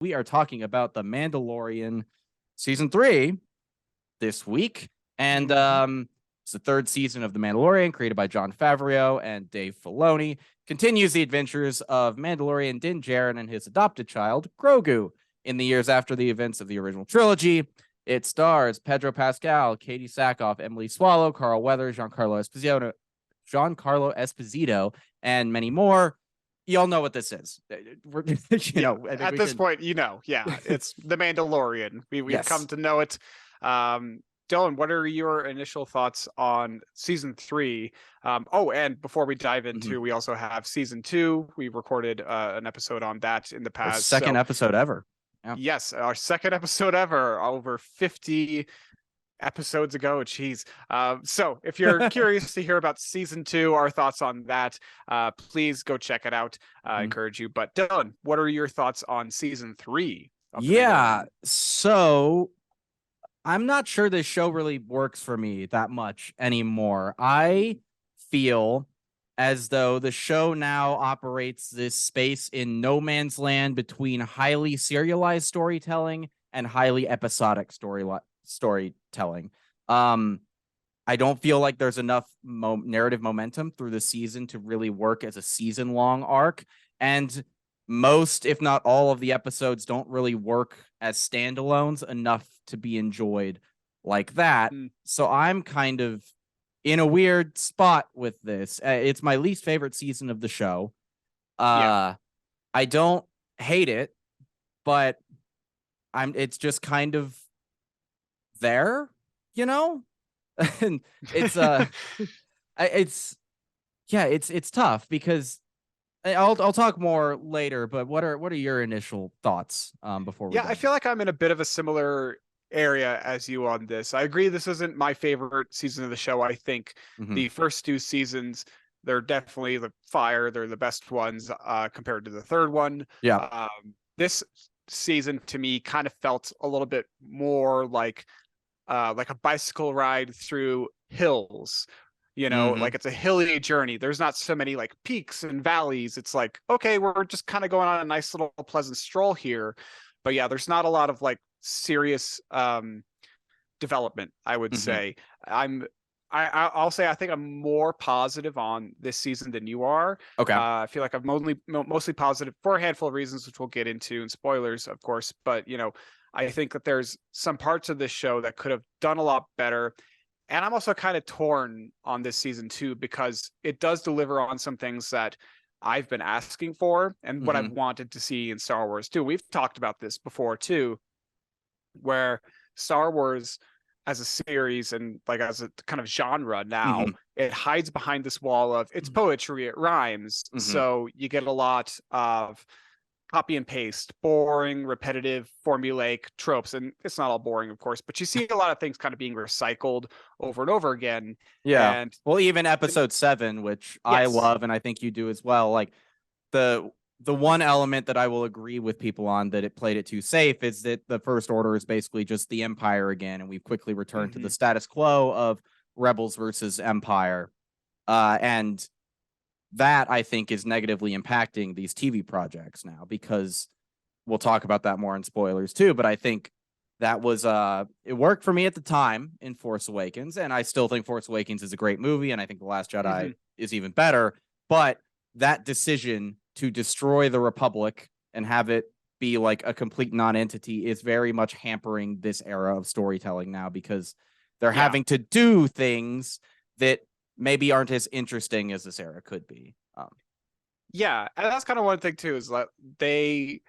We are talking about The Mandalorian season 3 this week. And it's the third season of The Mandalorian, created by Jon Favreau and Dave Filoni. Continues the adventures of Mandalorian Din Djarin and his adopted child, Grogu, in the years after the events of the original trilogy. It stars Pedro Pascal, Katie Sackhoff, Emily Swallow, Carl Weathers, Giancarlo Esposito, and many more. Y'all know what this is. At this point, it's The Mandalorian. We've come to know it. Dylan, what are your initial thoughts on season 3? And before we dive into, we also have season 2. We recorded an episode on that in the past. Our second episode ever. Yeah. Yes, our second episode ever, over 50 episodes ago. Jeez. So if you're curious to hear about season 2, our thoughts on that, please go check it out. I encourage you. But Dylan, what are your thoughts on season 3? So I'm not sure this show really works for me that much anymore. I feel as though the show now operates this space in no man's land between highly serialized storytelling and highly episodic storytelling. I don't feel like there's enough narrative momentum through the season to really work as a season-long arc, and most, if not all, of the episodes don't really work as standalones enough to be enjoyed like that. So I'm kind of in a weird spot with this. It's my least favorite season of the show. I don't hate it, but it's just kind of there, and it's it's tough because I'll talk more later, but what are your initial thoughts before we I feel like I'm in a bit of a similar area as you on this. I agree this isn't my favorite season of the show. I think the first 2 seasons, they're definitely the fire. They're the best ones compared to the third one. This season to me kind of felt a little bit more like a bicycle ride through hills. Like it's a hilly journey. There's not so many like peaks and valleys. It's like, okay, we're just kind of going on a nice little pleasant stroll here. But there's not a lot of like serious development, I would say. I'll say I think I'm more positive on this season than you are. Okay. I feel like I'm mostly positive for a handful of reasons, which we'll get into, and spoilers, of course. But I think that there's some parts of this show that could have done a lot better. And I'm also kind of torn on this season too, because it does deliver on some things that I've been asking for and what I've wanted to see in Star Wars too. We've talked about this before too, where Star Wars as a series and like as a kind of genre now, it hides behind this wall of it's poetry, it rhymes. So you get a lot of copy and paste, boring, repetitive, formulaic tropes. And it's not all boring, of course, but you see a lot of things kind of being recycled over and over again. And well, even episode 7, which I love, and I think you do as well. Like the one element that I will agree with people on that it played it too safe is that the First Order is basically just the Empire again, and we've quickly returned to the status quo of Rebels versus Empire. And that I think is negatively impacting these TV projects now, because we'll talk about that more in spoilers too. But I think that was it worked for me at the time in Force Awakens, and I still think Force Awakens is a great movie, and I think The Last Jedi is even better. But that decision to destroy the Republic and have it be like a complete non-entity is very much hampering this era of storytelling now, because they're having to do things that maybe aren't as interesting as this era could be. And that's kind of one thing too, is that The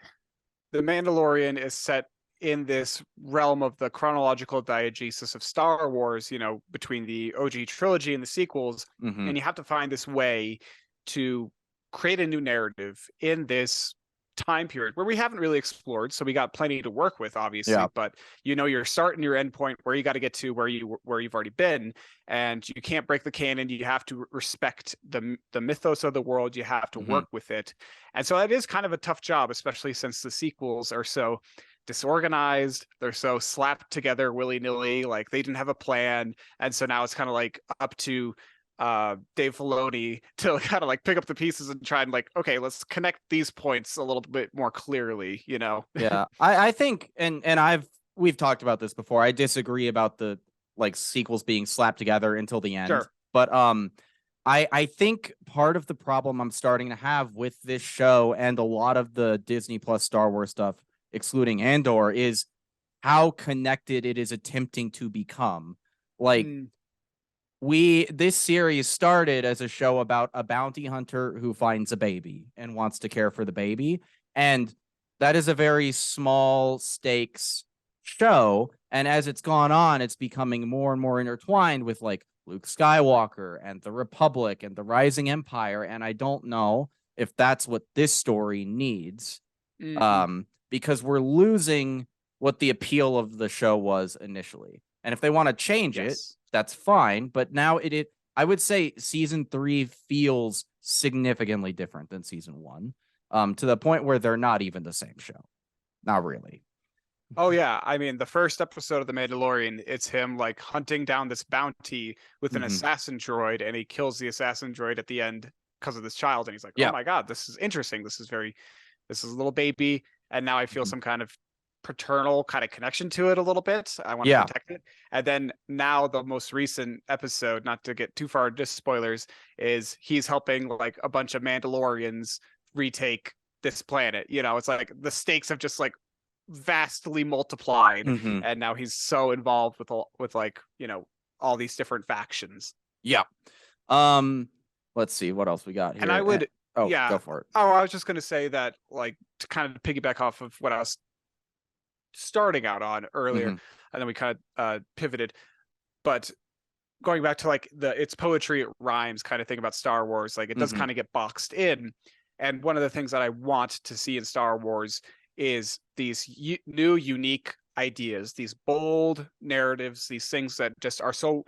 Mandalorian is set in this realm of the chronological diegesis of Star Wars, between the OG trilogy and the sequels. And you have to find this way to create a new narrative in this time period where we haven't really explored, so we got plenty to work with, obviously. But your start and your end point, where you got to get to where you've already been, and you can't break the canon. You have to respect the mythos of the world. You have to work with it, and so that is kind of a tough job, especially since the sequels are so disorganized. They're so slapped together willy-nilly, like they didn't have a plan. And so now it's kind of like up to Dave Filoni to kind of like pick up the pieces and try and like, okay, let's connect these points a little bit more clearly, you know? Yeah, I think, and we've talked about this before. I disagree about the like sequels being slapped together until the end, Sure. but I think part of the problem I'm starting to have with this show and a lot of the Disney Plus Star Wars stuff, excluding Andor, is how connected it is attempting to become. Like, this series started as a show about a bounty hunter who finds a baby and wants to care for the baby, and that is a very small stakes show. And as it's gone on, it's becoming more and more intertwined with like Luke Skywalker and the Republic and the Rising Empire, and I don't know if that's what this story needs. Because we're losing what the appeal of the show was initially. And if they want to change it, that's fine. But now I would say season 3 feels significantly different than season 1, to the point where they're not even the same show. Not really. Oh yeah, I mean the first episode of The Mandalorian, it's him like hunting down this bounty with an assassin droid, and he kills the assassin droid at the end because of this child, and he's like, "Oh my god, this is interesting. This is a little baby," and now I feel some kind of paternal kind of connection to it a little bit. I want to protect it. And then now the most recent episode, not to get too far into spoilers, is he's helping like a bunch of Mandalorians retake this planet. You know, it's like the stakes have just like vastly multiplied, and now he's so involved with like, you know, all these different factions. Yeah. Let's see what else we got here. And I would go for it. Oh, I was just gonna say that, like, to kind of piggyback off of what I was starting out on earlier, and then we kind of pivoted. But going back to like it's poetry, it rhymes kind of thing about Star Wars, like it does kind of get boxed in. And one of the things that I want to see in Star Wars is these new, unique ideas, these bold narratives, these things that just are so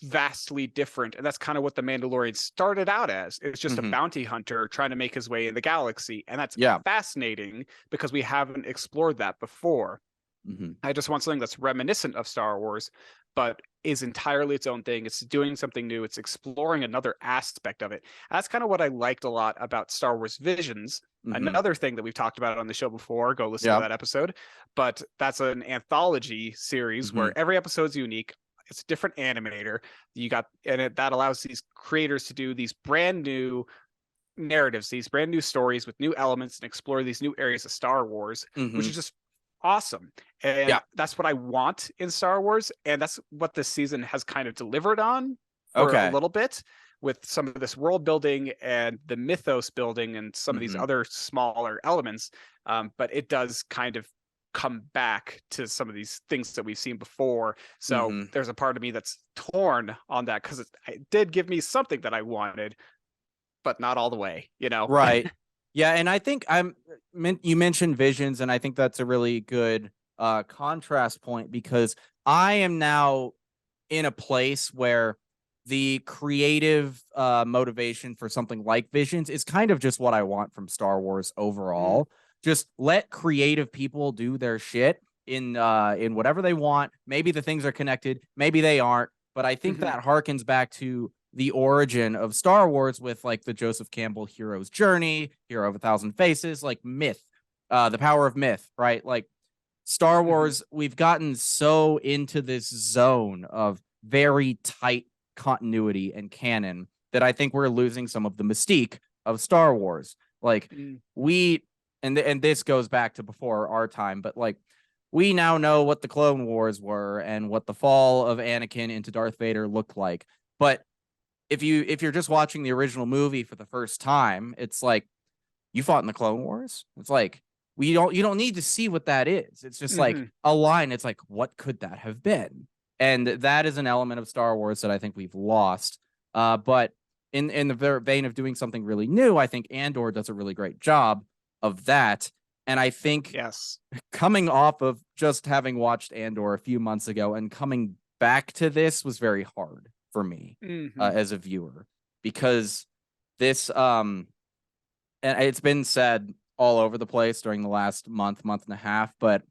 vastly different. And that's kind of what the Mandalorian started out as. It's just a bounty hunter trying to make his way in the galaxy. And that's fascinating because we haven't explored that before. I just want something that's reminiscent of Star Wars, but is entirely its own thing. It's doing something new. It's exploring another aspect of it. That's kind of what I liked a lot about Star Wars Visions. Another thing that we've talked about on the show before, go listen to that episode. But that's an anthology series where every episode's unique. It's a different animator. That allows these creators to do these brand new narratives, these brand new stories with new elements, and explore these new areas of Star Wars, which is just awesome. And that's what I want in Star Wars, and that's what this season has kind of delivered on for a little bit, with some of this world building and the mythos building and some of these other smaller elements. But it does kind of come back to some of these things that we've seen before. So there's a part of me that's torn on that, because it did give me something that I wanted, but not all the way, you know? Right. Yeah, and I think you mentioned Visions, and I think that's a really good contrast point, because I am now in a place where the creative motivation for something like Visions is kind of just what I want from Star Wars overall. Just let creative people do their shit in whatever they want. Maybe the things are connected, maybe they aren't, but I think that harkens back to the origin of Star Wars with like the Joseph Campbell hero's journey, Hero of a Thousand Faces, like myth, the power of myth, right? Like Star Wars, we've gotten so into this zone of very tight continuity and canon that I think we're losing some of the mystique of Star Wars. Like and this goes back to before our time, but like we now know what the Clone Wars were and what the fall of Anakin into Darth Vader looked like. But if you're just watching the original movie for the first time, it's like, you fought in the Clone Wars. It's like, you don't need to see what that is. It's just like a line. It's like, what could that have been? And that is an element of Star Wars that I think we've lost. But in the vein of doing something really new, I think Andor does a really great job of that. And I think coming off of just having watched Andor a few months ago and coming back to this was very hard for me as a viewer, because this and it's been said all over the place during the last month and a half, but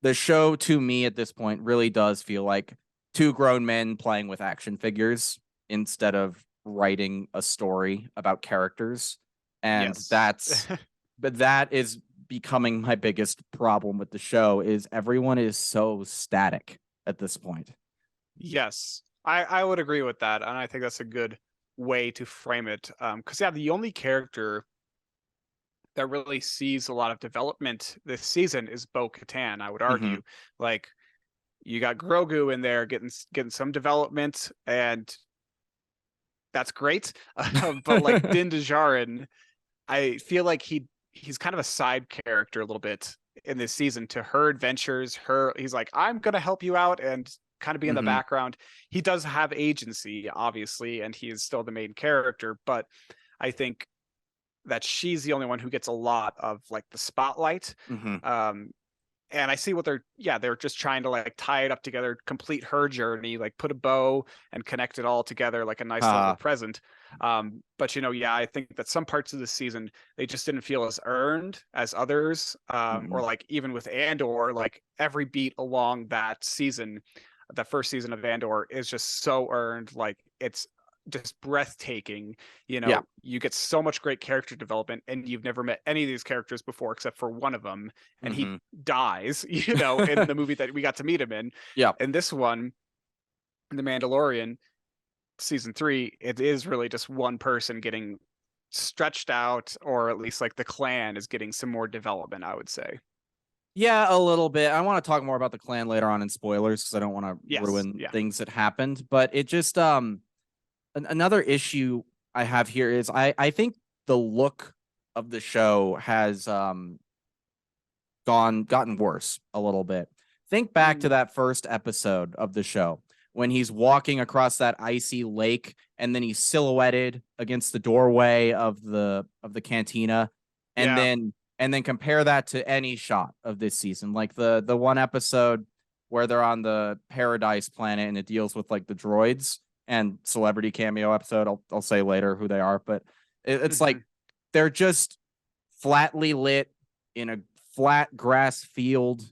the show to me at this point really does feel like two grown men playing with action figures. instead of writing a story about characters. And Yes. but that is becoming my biggest problem with the show is everyone is so static at this point. Yes, I would agree with that, and I think that's a good way to frame it. Because yeah, the only character that really sees a lot of development this season is Bo-Katan. I would Mhm. argue, like you got Grogu in there getting some development, and that's great. But like Din Djarin, I feel like he's kind of a side character a little bit in this season to her adventures. He's like, I'm gonna help you out and kind of be in the Mhm. background. He does have agency, obviously, and he is still the main character, but I think that she's the only one who gets a lot of like the spotlight. Mhm. Um, and I see what they're just trying to like tie it up together, complete her journey, like put a bow and connect it all together like a nice little Uh, present. But yeah, I think that some parts of the season they just didn't feel as earned as others. Or mhm. like even with Andor, like every beat along that season, that first season of Andor is just so earned. Like it's just breathtaking. Yeah. You get so much great character development, and you've never met any of these characters before except for one of them, and he Mhm. dies, in the movie that we got to meet him in. Yeah. And this one, The Mandalorian, season 3, it is really just one person getting stretched out, or at least like the clan is getting some more development, I would say. Yeah, a little bit. I want to talk more about the clan later on in spoilers because I don't want to Yes. ruin Yeah. things that happened. But it just another issue I have here is I think the look of the show has gotten worse a little bit. Think back to Mm, that first episode of the show when he's walking across that icy lake and then he's silhouetted against the doorway of the cantina, and yeah. then compare that to any shot of this season, like the one episode where they're on the paradise planet and it deals with like the droids, and celebrity cameo episode. I'll say later who they are, but it's like Hmm. they're just flatly lit in a flat grass field.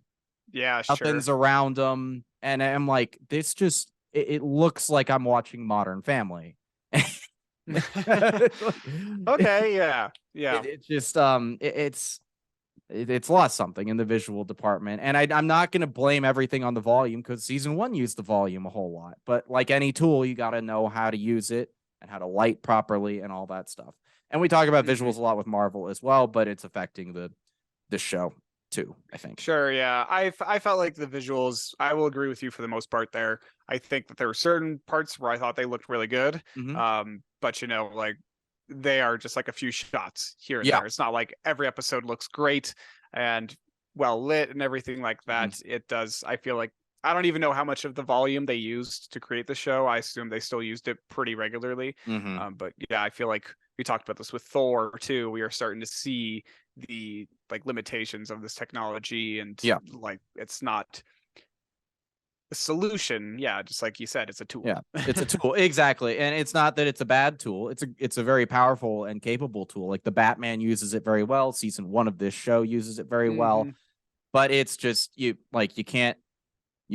Yeah, sure. Nothing's around them, and I'm like, this just it looks like I'm watching Modern Family. it, Okay, yeah. Yeah. it just it's lost something in the visual department, and I'm not going to blame everything on the volume because season 1 used the volume a whole lot, but like any tool you got to know how to use it and how to light properly and all that stuff. And we talk about Hmm. visuals a lot with Marvel as well, but it's affecting the show too, I think. Sure, yeah. I felt like the visuals, I will agree with you for the most part there. I think that there were certain parts where I thought they looked really good. Mm-hmm. But like they are just like a few shots here and Yeah. there. It's not like every episode looks great and well lit and everything like Mm-hmm. that. It does, I feel like I don't even know how much of the volume they used to create the show. I assume they still used it pretty regularly. Mm-hmm. But yeah, I feel like we talked about this with Thor too. We are starting to see the like limitations of this technology, and Yeah. like it's not a solution. Yeah, just like you said, it's a Yeah, tool. it's a tool. Exactly. And it's not that it's a bad tool. It's a very powerful and capable tool. Like the Batman uses it very well. Season 1 of this show uses it very well. Hmm. But it's just you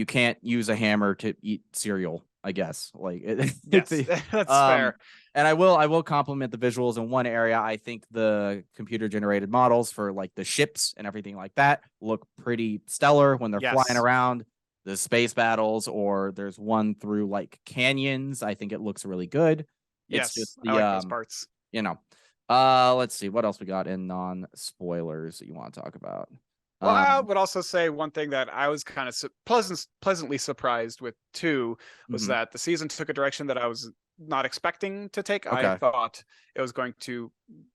can't use a hammer to eat cereal, I guess. Like Yes, that's um fair. and I will compliment the visuals in one area. I think the computer generated models for like the ships and everything like that look pretty stellar when they're flying Yes, around the space battles, or there's one through like canyons. I think it looks really good. It's yes, just I the like those parts. you know, let's see what else we got in non spoilers that you want to talk about. Well, I Um would also say one thing that I was kind of pleasantly surprised with too was mhm. that the season took a direction that I was not expecting to take. I Okay. thought it was going to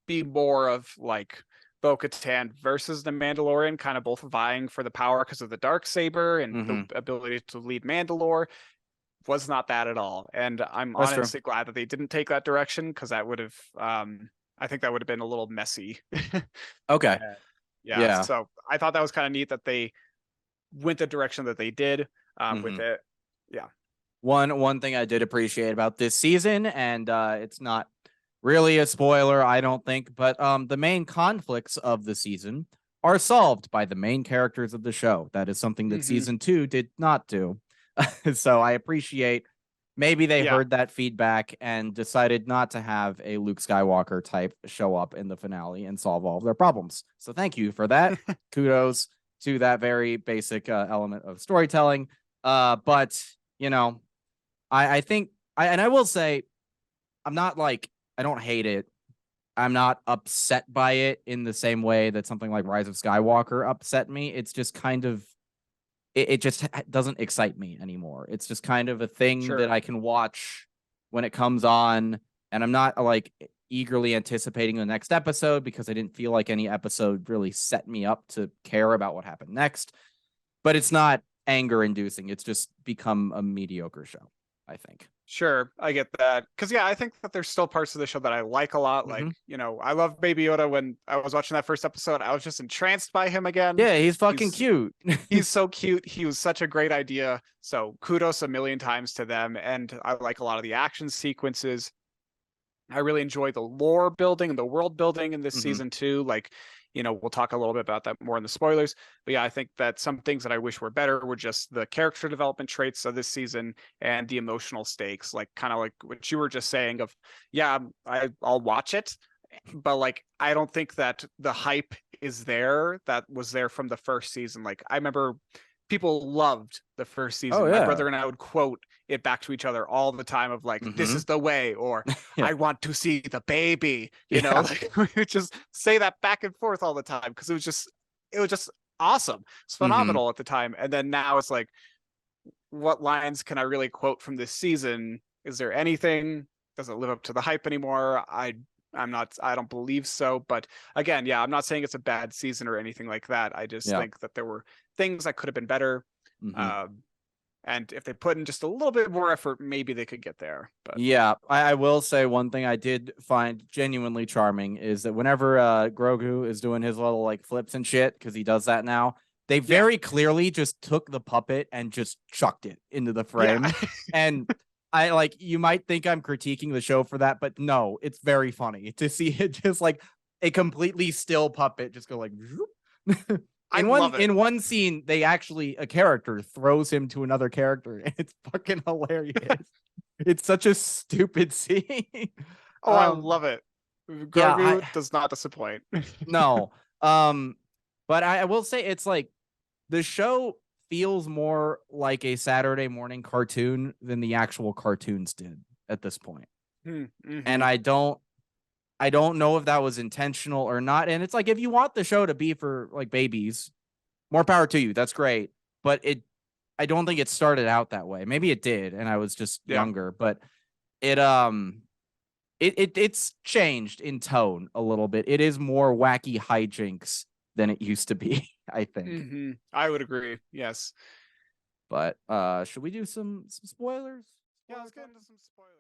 be more of like Bo-Katan versus the Mandalorian, kind of both vying for the power because of the dark saber and the Mhm. ability to lead Mandalore. Was not that at all, and I'm That's true. honestly glad that they didn't take that direction because that would have, I think that would have been a little messy. Okay. Yeah, Yeah. so I thought that was kind of neat that they went the direction that they did with Mhm. it. Yeah. One thing I did appreciate about this season, and it's not really a spoiler, I don't think, but the main conflicts of the season are solved by the main characters of the show. That is something that Hmm. season 2 did not do. So I appreciate maybe they Yeah. heard that feedback and decided not to have a Luke Skywalker type show up in the finale and solve all of their problems. So thank you for that. Kudos to that very basic element of storytelling. But you know, I think and I will say, I'm not like, I don't hate it. I'm not upset by it in the same way that something like Rise of Skywalker upset me. It's just kind of, it just doesn't excite me anymore. It's just kind of a thing that Sure. I can watch when it comes on, and I'm not like eagerly anticipating the next episode because I didn't feel like any episode really set me up to care about what happened next. But it's not anger inducing. It's just become a mediocre show, I think. Sure, I get that. Because yeah, I think that there's still parts of the show that I like a lot. Like, I love Baby Yoda. When I was watching that first episode, I was just entranced by him again. Yeah, he's fucking He's cute. he's so cute. He was such a great idea. So kudos a million times to them. And I like a lot of the action sequences. I really enjoy the lore building and the world building in this season too. Like, we'll talk a little bit about that more in the spoilers. But yeah, I think that some things that I wish were better were just the character development traits of this season and the emotional stakes, like kind of like what you were just saying of, yeah, I'll watch it, but like I don't think that the hype is there that was there from the first season. Like I remember people loved the first season. Oh My yeah. brother and I would quote it back to each other all the time of like, this is the way, or Yeah. I want to see the baby, Yeah. like we would just say that back and forth all the time because it was just awesome. It's phenomenal at the time. And then now it's like, what lines can I really quote from this season? Is there anything? Does it live up to the hype anymore? I don't believe so. But again, yeah, I'm not saying it's a bad season or anything like that. I just Yeah. think that there were things that could have been better. Mhm. And if they put in just a little bit more effort, maybe they could get there. But Yeah, I will say one thing I did find genuinely charming is that whenever Grogu is doing his little like flips and shit, because he does that now, they very clearly just took the puppet and just chucked it into the frame. yeah, And I like, you might think I'm critiquing the show for that, but no, it's very funny to see it just like a completely still puppet just go like I love it. in one scene, they actually, a character throws him to another character, and it's fucking hilarious. It's such a stupid scene. Oh, I love it. Yeah, Grogu does not disappoint. no. But I will say it's like the show feels more like a Saturday morning cartoon than the actual cartoons did at this point. And I don't know if that was intentional or not. And it's like, if you want the show to be for like babies, more power to you. That's great. But I don't think it started out that way. Maybe it did, and I was just younger, but it's changed in tone a little bit. It is more wacky hijinks than it used to be, I think. I would agree. Yes. But should we do some spoilers? Yeah, let's get into some spoilers.